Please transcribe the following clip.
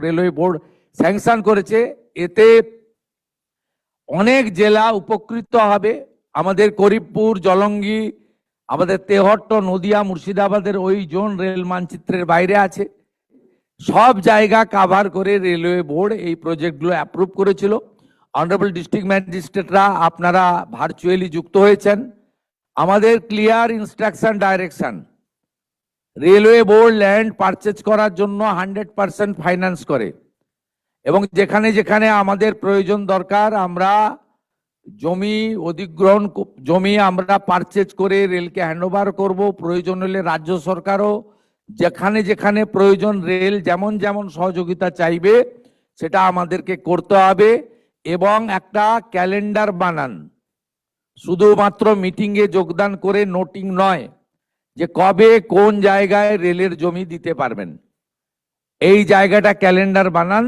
Railway board sanction করেছে, এতে অনেক জেলা উপকৃত হবে। আমাদের করিমপুর, জলঙ্গি, আমাদের তেহট্ট, নদিয়া, মুর্শিদাবাদের ওই জোন রেল মানচিত্রের বাইরে আছে। সব জায়গা কাভার করে রেলওয়ে বোর্ড এই প্রজেক্টগুলো অ্যাপ্রুভ করেছিল। অনারেবল ডিস্ট্রিক্ট ম্যাজিস্ট্রেটরা আপনারা ভার্চুয়ালি যুক্ত হয়েছেন। আমাদের clear instruction, direction, railway board land purchase করার জন্য 100% ফাইন্যান্স করে, এবং যেখানে যেখানে আমাদের প্রয়োজন দরকার আমরা জমি অধিগ্রহণ, জমি আমরা পারচেজ করে রেলকে হ্যান্ডওভার করব। প্রয়োজন হলে রাজ্য সরকারও যেখানে যেখানে প্রয়োজন রেল যেমন যেমন সহযোগিতা চাইবে সেটা আমাদেরকে করতে হবে। এবং একটা ক্যালেন্ডার বানান, শুধুমাত্র মিটিংয়ে যোগদান করে নোটিং নয়, যে কবে কোন জায়গায় রেলের জমি দিতে পারবেন, এই জায়গাটা ক্যালেন্ডার বানান।